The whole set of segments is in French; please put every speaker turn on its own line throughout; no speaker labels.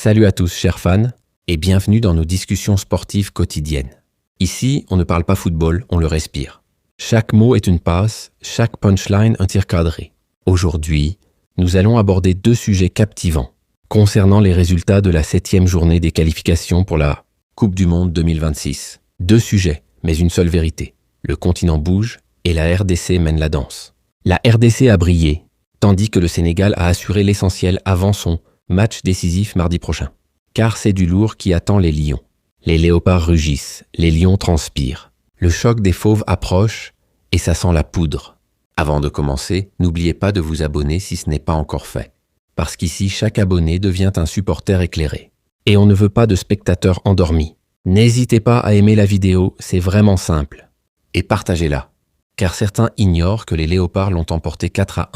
Salut à tous chers fans et bienvenue dans nos discussions sportives quotidiennes. Ici, on ne parle pas football, on le respire. Chaque mot est une passe, chaque punchline un tir cadré. Aujourd'hui, nous allons aborder deux sujets captivants concernant les résultats de la 7e journée des qualifications pour la Coupe du Monde 2026. Deux sujets, mais une seule vérité. Le continent bouge et la RDC mène la danse. La RDC a brillé, tandis que le Sénégal a assuré l'essentiel avant son match décisif mardi prochain. Car c'est du lourd qui attend les lions. Les léopards rugissent, les lions transpirent. Le choc des fauves approche et ça sent la poudre. Avant de commencer, n'oubliez pas de vous abonner si ce n'est pas encore fait. Parce qu'ici, chaque abonné devient un supporter éclairé. Et on ne veut pas de spectateurs endormis. N'hésitez pas à aimer la vidéo, c'est vraiment simple. Et partagez-la. Car certains ignorent que les léopards l'ont emporté 4-1.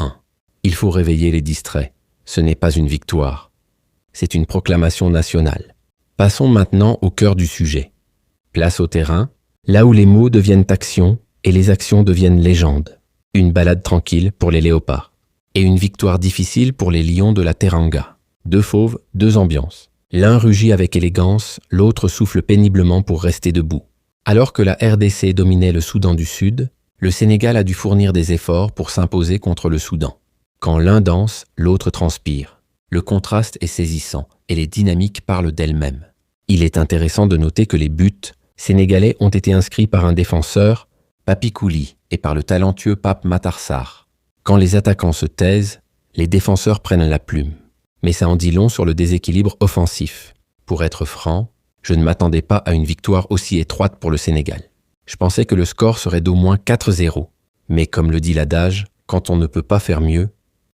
Il faut réveiller les distraits. Ce n'est pas une victoire. C'est une proclamation nationale. Passons maintenant au cœur du sujet. Place au terrain, là où les mots deviennent actions et les actions deviennent légendes. Une balade tranquille pour les léopards. Et une victoire difficile pour les lions de la Teranga. Deux fauves, deux ambiances. L'un rugit avec élégance, l'autre souffle péniblement pour rester debout. Alors que la RDC dominait le Soudan du Sud, le Sénégal a dû fournir des efforts pour s'imposer contre le Soudan. Quand l'un danse, l'autre transpire. Le contraste est saisissant et les dynamiques parlent d'elles-mêmes. Il est intéressant de noter que les buts sénégalais ont été inscrits par un défenseur, Papi Kouli, et par le talentueux Pape Matar Sarr. Quand les attaquants se taisent, les défenseurs prennent la plume. Mais ça en dit long sur le déséquilibre offensif. Pour être franc, je ne m'attendais pas à une victoire aussi étroite pour le Sénégal. Je pensais que le score serait d'au moins 4-0. Mais comme le dit l'adage, quand on ne peut pas faire mieux,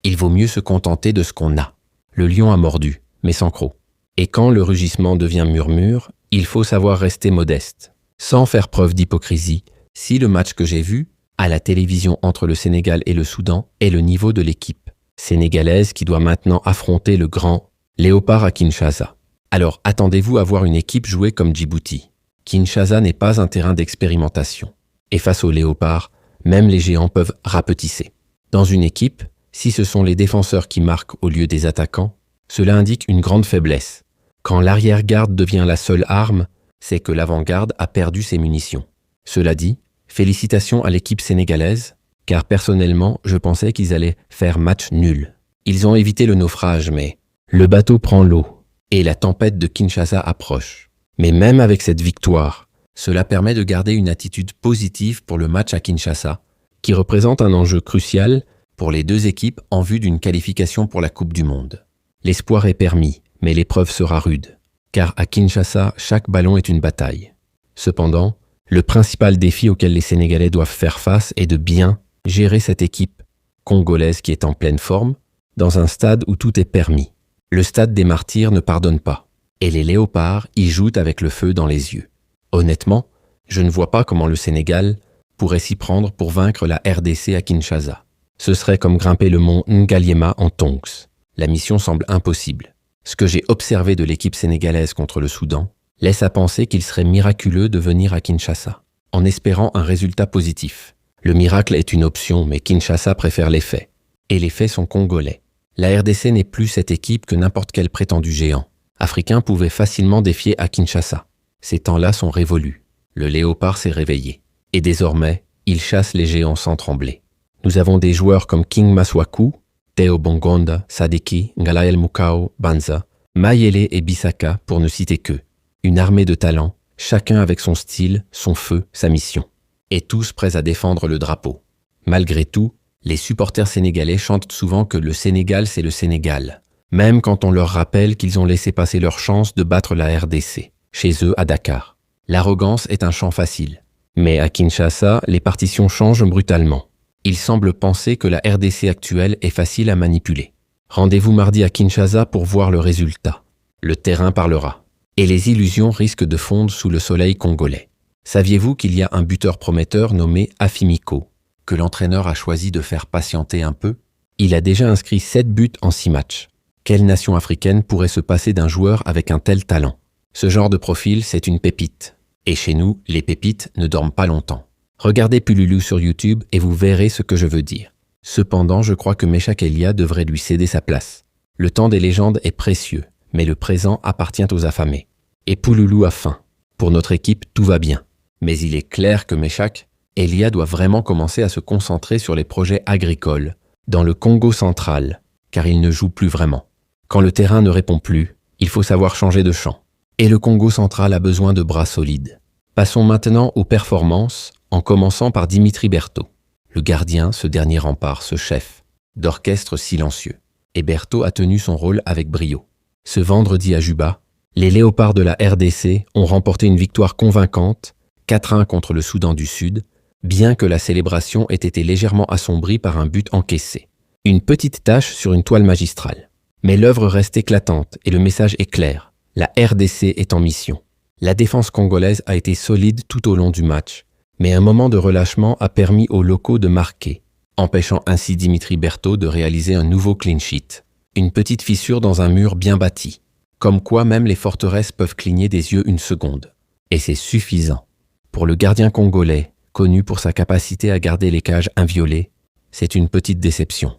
il vaut mieux se contenter de ce qu'on a. Le lion a mordu, mais sans croc. Et quand le rugissement devient murmure, il faut savoir rester modeste. Sans faire preuve d'hypocrisie, si le match que j'ai vu, à la télévision entre le Sénégal et le Soudan, est le niveau de l'équipe sénégalaise qui doit maintenant affronter le grand léopard à Kinshasa. Alors attendez-vous à voir une équipe jouer comme Djibouti. Kinshasa n'est pas un terrain d'expérimentation. Et face aux léopards, même les géants peuvent rapetisser. Dans une équipe, si ce sont les défenseurs qui marquent au lieu des attaquants, cela indique une grande faiblesse. Quand l'arrière-garde devient la seule arme, c'est que l'avant-garde a perdu ses munitions. Cela dit, félicitations à l'équipe sénégalaise, car personnellement, je pensais qu'ils allaient faire match nul. Ils ont évité le naufrage, mais le bateau prend l'eau et la tempête de Kinshasa approche. Mais même avec cette victoire, cela permet de garder une attitude positive pour le match à Kinshasa, qui représente un enjeu crucial pour les deux équipes en vue d'une qualification pour la Coupe du Monde. L'espoir est permis, mais l'épreuve sera rude, car à Kinshasa, chaque ballon est une bataille. Cependant, le principal défi auquel les Sénégalais doivent faire face est de bien gérer cette équipe congolaise qui est en pleine forme, dans un stade où tout est permis. Le stade des martyrs ne pardonne pas, et les léopards y jouent avec le feu dans les yeux. Honnêtement, je ne vois pas comment le Sénégal pourrait s'y prendre pour vaincre la RDC à Kinshasa. Ce serait comme grimper le mont Ngaliema en Tonks. La mission semble impossible. Ce que j'ai observé de l'équipe sénégalaise contre le Soudan laisse à penser qu'il serait miraculeux de venir à Kinshasa, en espérant un résultat positif. Le miracle est une option, mais Kinshasa préfère les faits. Et les faits sont congolais. La RDC n'est plus cette équipe que n'importe quel prétendu géant. Africain pouvait facilement défier à Kinshasa. Ces temps-là sont révolus. Le léopard s'est réveillé. Et désormais, il chasse les géants sans trembler. Nous avons des joueurs comme King Maswaku, Theo Bongonda, Sadiki, Ngalael Mukau, Banza, Mayele et Bissaka pour ne citer qu'eux. Une armée de talents, chacun avec son style, son feu, sa mission. Et tous prêts à défendre le drapeau. Malgré tout, les supporters sénégalais chantent souvent que le Sénégal c'est le Sénégal, même quand on leur rappelle qu'ils ont laissé passer leur chance de battre la RDC, chez eux à Dakar. L'arrogance est un chant facile. Mais à Kinshasa, les partitions changent brutalement. Il semble penser que la RDC actuelle est facile à manipuler. Rendez-vous mardi à Kinshasa pour voir le résultat. Le terrain parlera. Et les illusions risquent de fondre sous le soleil congolais. Saviez-vous qu'il y a un buteur prometteur nommé Afimiko, que l'entraîneur a choisi de faire patienter un peu? Il a déjà inscrit 7 buts en 6 matchs. Quelle nation africaine pourrait se passer d'un joueur avec un tel talent? Ce genre de profil, c'est une pépite. Et chez nous, les pépites ne dorment pas longtemps. Regardez Pululu sur YouTube et vous verrez ce que je veux dire. Cependant, je crois que Meshak Elia devrait lui céder sa place. Le temps des légendes est précieux, mais le présent appartient aux affamés. Et Pouloulou a faim. Pour notre équipe, tout va bien. Mais il est clair que Meshach, Elia doit vraiment commencer à se concentrer sur les projets agricoles, dans le Congo central, car il ne joue plus vraiment. Quand le terrain ne répond plus, il faut savoir changer de champ. Et le Congo central a besoin de bras solides. Passons maintenant aux performances, en commençant par Dimitri Berthaud. Le gardien, ce dernier rempart, ce chef, d'orchestre silencieux. Et Berthaud a tenu son rôle avec brio. Ce vendredi à Juba, les Léopards de la RDC ont remporté une victoire convaincante, 4-1 contre le Soudan du Sud, bien que la célébration ait été légèrement assombrie par un but encaissé. Une petite tache sur une toile magistrale. Mais l'œuvre reste éclatante et le message est clair. La RDC est en mission. La défense congolaise a été solide tout au long du match, mais un moment de relâchement a permis aux locaux de marquer, empêchant ainsi Dimitri Berthaud de réaliser un nouveau clean sheet. Une petite fissure dans un mur bien bâti. Comme quoi même les forteresses peuvent cligner des yeux une seconde. Et c'est suffisant. Pour le gardien congolais, connu pour sa capacité à garder les cages inviolées, c'est une petite déception.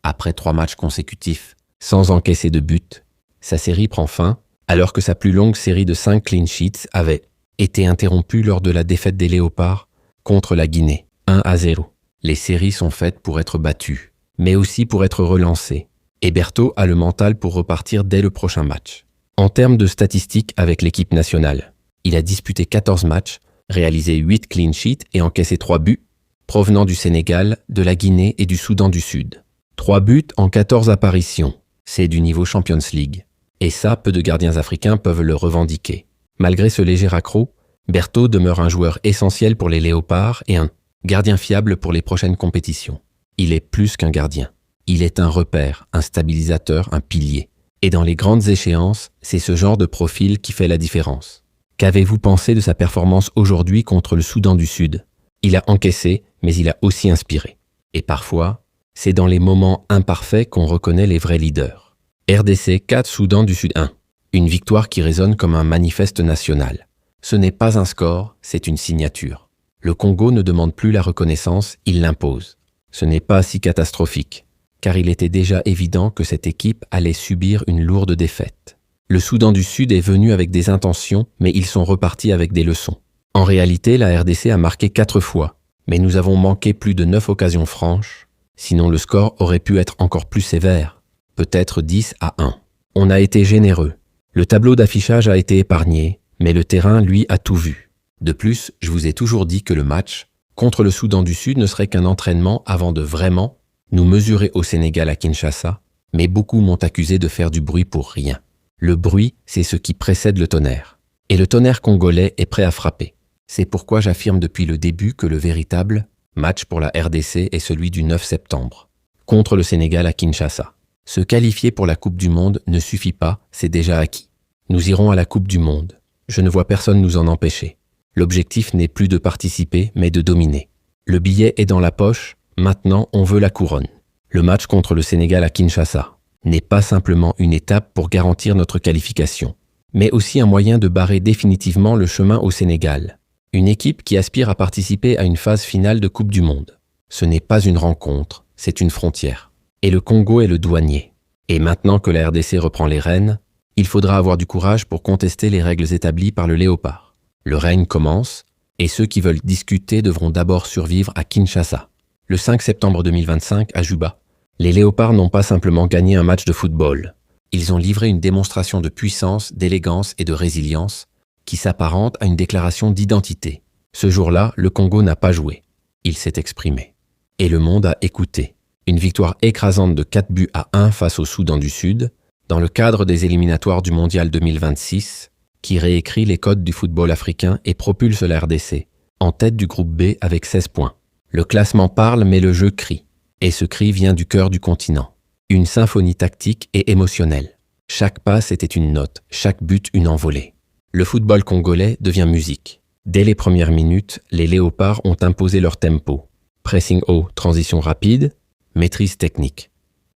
Après 3 matchs consécutifs, sans encaisser de but, sa série prend fin, alors que sa plus longue série de 5 clean sheets avait été interrompue lors de la défaite des Léopards contre la Guinée, 1-0. Les séries sont faites pour être battues, mais aussi pour être relancées. Et Berthaud a le mental pour repartir dès le prochain match. En termes de statistiques avec l'équipe nationale, il a disputé 14 matchs, réalisé 8 clean sheets et encaissé 3 buts, provenant du Sénégal, de la Guinée et du Soudan du Sud. 3 buts en 14 apparitions, c'est du niveau Champions League. Et ça, peu de gardiens africains peuvent le revendiquer. Malgré ce léger accroc, Berthaud demeure un joueur essentiel pour les Léopards et un gardien fiable pour les prochaines compétitions. Il est plus qu'un gardien. Il est un repère, un stabilisateur, un pilier. Et dans les grandes échéances, c'est ce genre de profil qui fait la différence. Qu'avez-vous pensé de sa performance aujourd'hui contre le Soudan du Sud? Il a encaissé, mais il a aussi inspiré. Et parfois, c'est dans les moments imparfaits qu'on reconnaît les vrais leaders. RDC 4, Soudan du Sud 1. Une victoire qui résonne comme un manifeste national. Ce n'est pas un score, c'est une signature. Le Congo ne demande plus la reconnaissance, il l'impose. Ce n'est pas si catastrophique, car il était déjà évident que cette équipe allait subir une lourde défaite. Le Soudan du Sud est venu avec des intentions, mais ils sont repartis avec des leçons. En réalité, la RDC a marqué 4 fois, mais nous avons manqué plus de 9 occasions franches, sinon le score aurait pu être encore plus sévère, peut-être 10-1. On a été généreux. Le tableau d'affichage a été épargné, mais le terrain, lui, a tout vu. De plus, je vous ai toujours dit que le match contre le Soudan du Sud ne serait qu'un entraînement avant de vraiment nous mesurer au Sénégal à Kinshasa, mais beaucoup m'ont accusé de faire du bruit pour rien. Le bruit, c'est ce qui précède le tonnerre. Et le tonnerre congolais est prêt à frapper. C'est pourquoi j'affirme depuis le début que le véritable match pour la RDC est celui du 9 septembre, contre le Sénégal à Kinshasa. Se qualifier pour la Coupe du Monde ne suffit pas, c'est déjà acquis. Nous irons à la Coupe du Monde. Je ne vois personne nous en empêcher. L'objectif n'est plus de participer, mais de dominer. Le billet est dans la poche, maintenant on veut la couronne. Le match contre le Sénégal à Kinshasa n'est pas simplement une étape pour garantir notre qualification, mais aussi un moyen de barrer définitivement le chemin au Sénégal. Une équipe qui aspire à participer à une phase finale de Coupe du Monde. Ce n'est pas une rencontre, c'est une frontière. Et le Congo est le douanier. Et maintenant que la RDC reprend les rênes, il faudra avoir du courage pour contester les règles établies par le Léopard. Le règne commence, et ceux qui veulent discuter devront d'abord survivre à Kinshasa. Le 5 septembre 2025, à Juba, les Léopards n'ont pas simplement gagné un match de football. Ils ont livré une démonstration de puissance, d'élégance et de résilience qui s'apparente à une déclaration d'identité. Ce jour-là, le Congo n'a pas joué. Il s'est exprimé. Et le monde a écouté. Une victoire écrasante de 4-1 face au Soudan du Sud, dans le cadre des éliminatoires du Mondial 2026, qui réécrit les codes du football africain et propulse la RDC, en tête du groupe B avec 16 points. Le classement parle mais le jeu crie. Et ce cri vient du cœur du continent. Une symphonie tactique et émotionnelle. Chaque passe était une note, chaque but une envolée. Le football congolais devient musique. Dès les premières minutes, les Léopards ont imposé leur tempo. Pressing haut, transition rapide, maîtrise technique.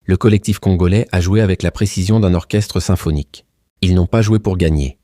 Le collectif congolais a joué avec la précision d'un orchestre symphonique. Ils n'ont pas joué pour gagner.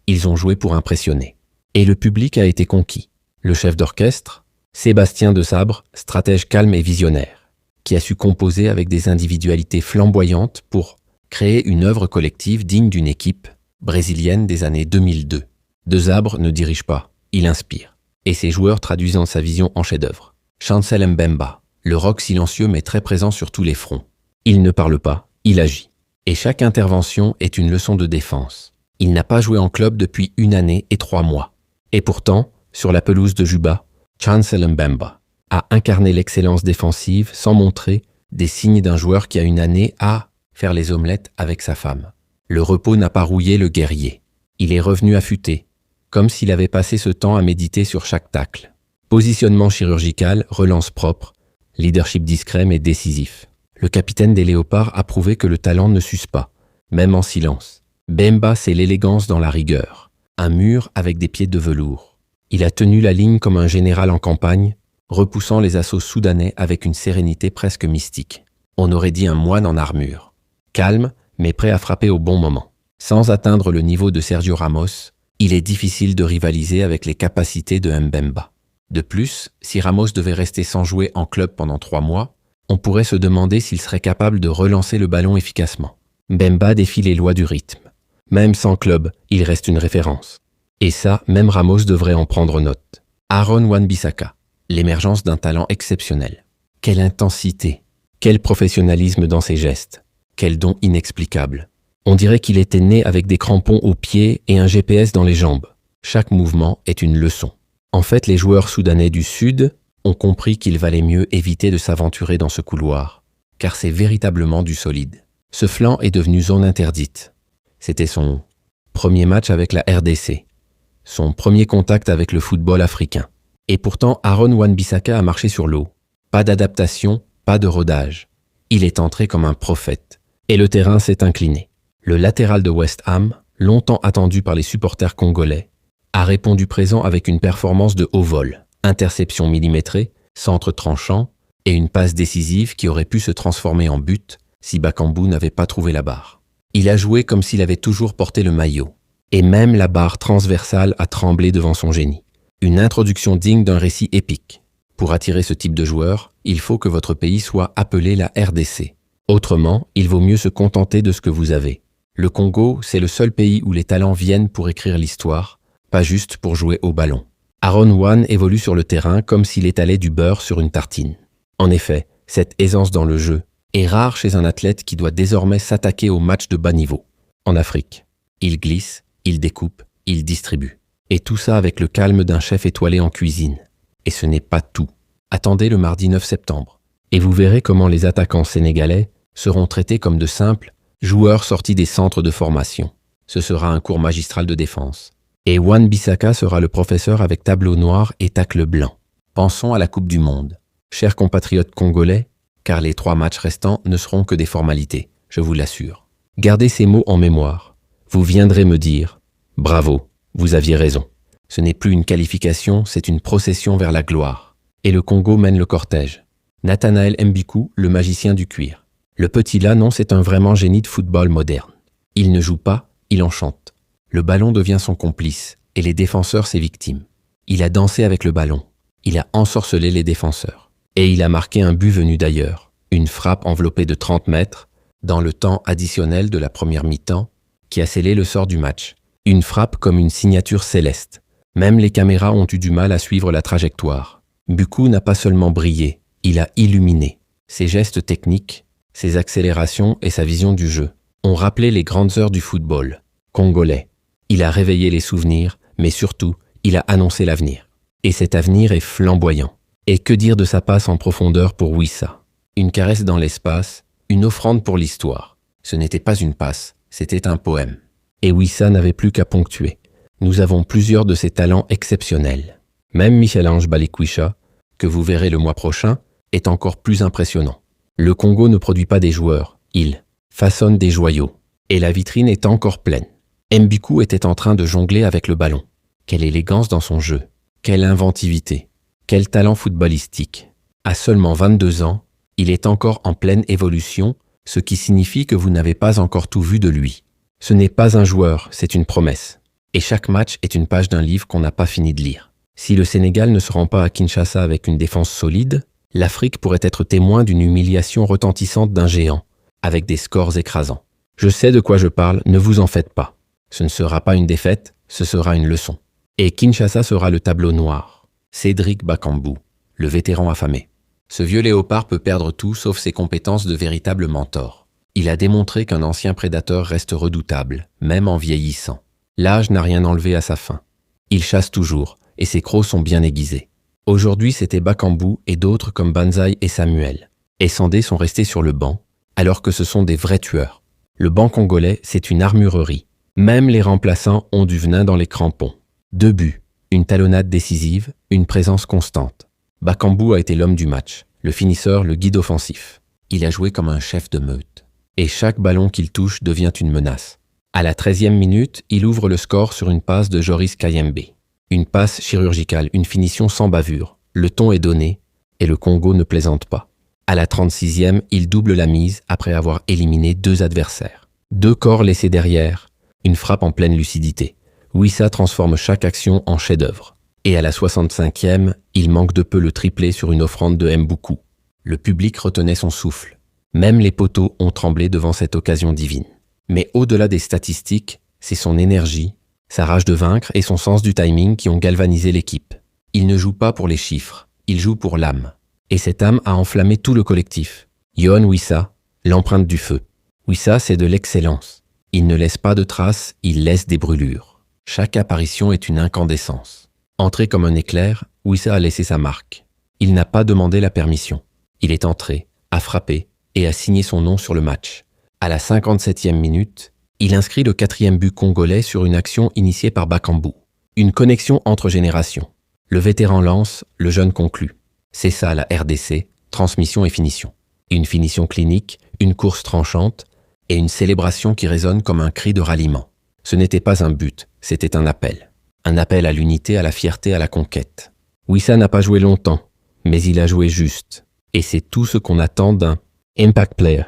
Ils ont joué pour impressionner. Et le public a été conquis. Le chef d'orchestre, Sébastien de Sabre, stratège calme et visionnaire, qui a su composer avec des individualités flamboyantes pour créer une œuvre collective digne d'une équipe brésilienne des années 2002. De Zabre ne dirige pas, il inspire. Et ses joueurs traduisant sa vision en chef-d'œuvre. Chancel Mbemba, le rock silencieux mais très présent sur tous les fronts. Il ne parle pas, il agit. Et chaque intervention est une leçon de défense. Il n'a pas joué en club depuis 1 année et 3 mois. Et pourtant, sur la pelouse de Juba, Chancel Mbemba a incarné l'excellence défensive sans montrer des signes d'un joueur qui a 1 année à faire les omelettes avec sa femme. Le repos n'a pas rouillé le guerrier. Il est revenu affûté, comme s'il avait passé ce temps à méditer sur chaque tacle. Positionnement chirurgical, relance propre, leadership discret mais décisif. Le capitaine des Léopards a prouvé que le talent ne s'use pas, même en silence. Mbemba, c'est l'élégance dans la rigueur. Un mur avec des pieds de velours. Il a tenu la ligne comme un général en campagne, repoussant les assauts soudanais avec une sérénité presque mystique. On aurait dit un moine en armure. Calme, mais prêt à frapper au bon moment. Sans atteindre le niveau de Sergio Ramos, il est difficile de rivaliser avec les capacités de Mbemba. De plus, si Ramos devait rester sans jouer en club pendant 3 mois, on pourrait se demander s'il serait capable de relancer le ballon efficacement. Mbemba défie les lois du rythme. Même sans club, il reste une référence. Et ça, même Ramos devrait en prendre note. Aaron Wan-Bissaka, l'émergence d'un talent exceptionnel. Quelle intensité, quel professionnalisme dans ses gestes, quel don inexplicable. On dirait qu'il était né avec des crampons aux pieds et un GPS dans les jambes. Chaque mouvement est une leçon. En fait, les joueurs soudanais du Sud ont compris qu'il valait mieux éviter de s'aventurer dans ce couloir, car c'est véritablement du solide. Ce flanc est devenu zone interdite. C'était son premier match avec la RDC, son premier contact avec le football africain. Et pourtant, Aaron Wan-Bissaka a marché sur l'eau. Pas d'adaptation, pas de rodage. Il est entré comme un prophète. Et le terrain s'est incliné. Le latéral de West Ham, longtemps attendu par les supporters congolais, a répondu présent avec une performance de haut vol. Interception millimétrée, centre tranchant et une passe décisive qui aurait pu se transformer en but si Bakambu n'avait pas trouvé la barre. Il a joué comme s'il avait toujours porté le maillot. Et même la barre transversale a tremblé devant son génie. Une introduction digne d'un récit épique. Pour attirer ce type de joueur, il faut que votre pays soit appelé la RDC. Autrement, il vaut mieux se contenter de ce que vous avez. Le Congo, c'est le seul pays où les talents viennent pour écrire l'histoire, pas juste pour jouer au ballon. Aaron Wan évolue sur le terrain comme s'il étalait du beurre sur une tartine. En effet, cette aisance dans le jeu est rare chez un athlète qui doit désormais s'attaquer aux matchs de bas niveau. En Afrique, il glisse, il découpe, il distribue. Et tout ça avec le calme d'un chef étoilé en cuisine. Et ce n'est pas tout. Attendez le mardi 9 septembre. Et vous verrez comment les attaquants sénégalais seront traités comme de simples joueurs sortis des centres de formation. Ce sera un cours magistral de défense. Et Wan-Bissaka sera le professeur avec tableau noir et tacle blanc. Pensons à la Coupe du Monde. Chers compatriotes congolais, car les 3 matchs restants ne seront que des formalités, je vous l'assure. Gardez ces mots en mémoire. Vous viendrez me dire « Bravo, vous aviez raison ». Ce n'est plus une qualification, c'est une procession vers la gloire. Et le Congo mène le cortège. Nathanaël Mbiku, le magicien du cuir. Le petit là, non, c'est un vraiment génie de football moderne. Il ne joue pas, il enchante. Le ballon devient son complice, et les défenseurs ses victimes. Il a dansé avec le ballon. Il a ensorcelé les défenseurs. Et il a marqué un but venu d'ailleurs. Une frappe enveloppée de 30 mètres, dans le temps additionnel de la première mi-temps, qui a scellé le sort du match. Une frappe comme une signature céleste. Même les caméras ont eu du mal à suivre la trajectoire. Mbiku n'a pas seulement brillé, il a illuminé. Ses gestes techniques, ses accélérations et sa vision du jeu ont rappelé les grandes heures du football congolais. Il a réveillé les souvenirs, mais surtout, il a annoncé l'avenir. Et cet avenir est flamboyant. Et que dire de sa passe en profondeur pour Wissa? Une caresse dans l'espace, une offrande pour l'histoire. Ce n'était pas une passe, c'était un poème. Et Wissa n'avait plus qu'à ponctuer. Nous avons plusieurs de ces talents exceptionnels. Même Michel-Ange Balikwisha, que vous verrez le mois prochain, est encore plus impressionnant. Le Congo ne produit pas des joueurs, il façonne des joyaux. Et la vitrine est encore pleine. Mbiku était en train de jongler avec le ballon. Quelle élégance dans son jeu, quelle inventivité, quel talent footballistique. À seulement 22 ans, il est encore en pleine évolution, ce qui signifie que vous n'avez pas encore tout vu de lui. Ce n'est pas un joueur, c'est une promesse. Et chaque match est une page d'un livre qu'on n'a pas fini de lire. Si le Sénégal ne se rend pas à Kinshasa avec une défense solide, l'Afrique pourrait être témoin d'une humiliation retentissante d'un géant, avec des scores écrasants. Je sais de quoi je parle, ne vous en faites pas. Ce ne sera pas une défaite, ce sera une leçon. Et Kinshasa sera le tableau noir. Cédric Bakambu, le vétéran affamé. Ce vieux léopard peut perdre tout sauf ses compétences de véritable mentor. Il a démontré qu'un ancien prédateur reste redoutable, même en vieillissant. L'âge n'a rien enlevé à sa faim. Il chasse toujours, et ses crocs sont bien aiguisés. Aujourd'hui, c'était Bakambu et d'autres comme Banzai et Samuel. Et Sandé sont restés sur le banc, alors que ce sont des vrais tueurs. Le banc congolais, c'est une armurerie. Même les remplaçants ont du venin dans les crampons. 2 buts, une talonnade décisive, une présence constante. Bakambu a été l'homme du match, le finisseur, le guide offensif. Il a joué comme un chef de meute. Et chaque ballon qu'il touche devient une menace. À la 13e minute, il ouvre le score sur une passe de Joris Kayembe. Une passe chirurgicale, une finition sans bavure. Le ton est donné, et le Congo ne plaisante pas. À la 36e, il double la mise après avoir éliminé 2 adversaires. 2 corps laissés derrière, une frappe en pleine lucidité. Wissa transforme chaque action en chef-d'œuvre. Et à la 65e, il manque de peu le triplé sur une offrande de Mboukou. Le public retenait son souffle. Même les poteaux ont tremblé devant cette occasion divine. Mais au-delà des statistiques, c'est son énergie, sa rage de vaincre et son sens du timing qui ont galvanisé l'équipe. Il ne joue pas pour les chiffres, il joue pour l'âme. Et cette âme a enflammé tout le collectif. Yohan Wissa, l'empreinte du feu. Wissa, c'est de l'excellence. Il ne laisse pas de traces, il laisse des brûlures. Chaque apparition est une incandescence. Entré comme un éclair, Wissa a laissé sa marque. Il n'a pas demandé la permission. Il est entré, a frappé et a signé son nom sur le match. À la 57e minute, il inscrit le 4e but congolais sur une action initiée par Bakambu. Une connexion entre générations. Le vétéran lance, le jeune conclut. C'est ça la RDC, transmission et finition. Une finition clinique, une course tranchante et une célébration qui résonne comme un cri de ralliement. Ce n'était pas un but, c'était un appel. Un appel à l'unité, à la fierté, à la conquête. Wissa n'a pas joué longtemps, mais il a joué juste. Et c'est tout ce qu'on attend d'un impact player.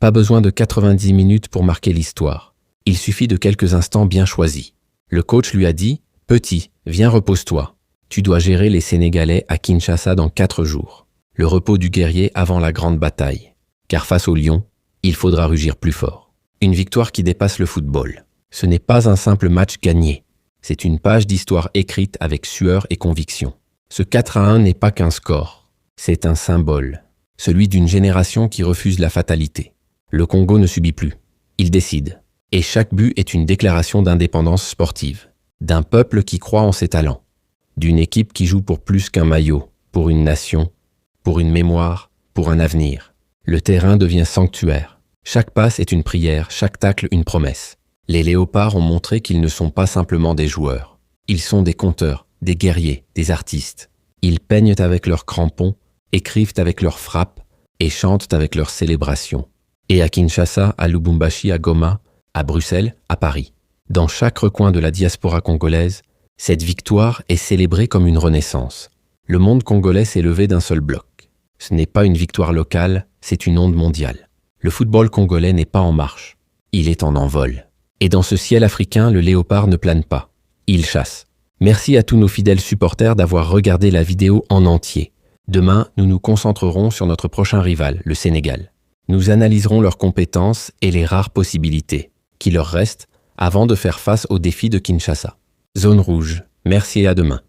Pas besoin de 90 minutes pour marquer l'histoire. Il suffit de quelques instants bien choisis. Le coach lui a dit « Petit, viens repose-toi. Tu dois gérer les Sénégalais à Kinshasa dans 4 jours. Le repos du guerrier avant la grande bataille. Car face au lion, il faudra rugir plus fort. » Une victoire qui dépasse le football. Ce n'est pas un simple match gagné. C'est une page d'histoire écrite avec sueur et conviction. Ce 4-1 n'est pas qu'un score. C'est un symbole. Celui d'une génération qui refuse la fatalité. Le Congo ne subit plus. Il décide. Et chaque but est une déclaration d'indépendance sportive. D'un peuple qui croit en ses talents. D'une équipe qui joue pour plus qu'un maillot, pour une nation, pour une mémoire, pour un avenir. Le terrain devient sanctuaire. Chaque passe est une prière, chaque tacle une promesse. Les léopards ont montré qu'ils ne sont pas simplement des joueurs. Ils sont des conteurs, des guerriers, des artistes. Ils peignent avec leurs crampons, écrivent avec leurs frappes et chantent avec leurs célébrations. Et à Kinshasa, à Lubumbashi, à Goma, à Bruxelles, à Paris. Dans chaque recoin de la diaspora congolaise, cette victoire est célébrée comme une renaissance. Le monde congolais s'est levé d'un seul bloc. Ce n'est pas une victoire locale, c'est une onde mondiale. Le football congolais n'est pas en marche, il est en envol. Et dans ce ciel africain, le léopard ne plane pas, il chasse. Merci à tous nos fidèles supporters d'avoir regardé la vidéo en entier. Demain, nous nous concentrerons sur notre prochain rival, le Sénégal. Nous analyserons leurs compétences et les rares possibilités qui leur restent avant de faire face aux défis de Kinshasa. Zone rouge, merci et à demain.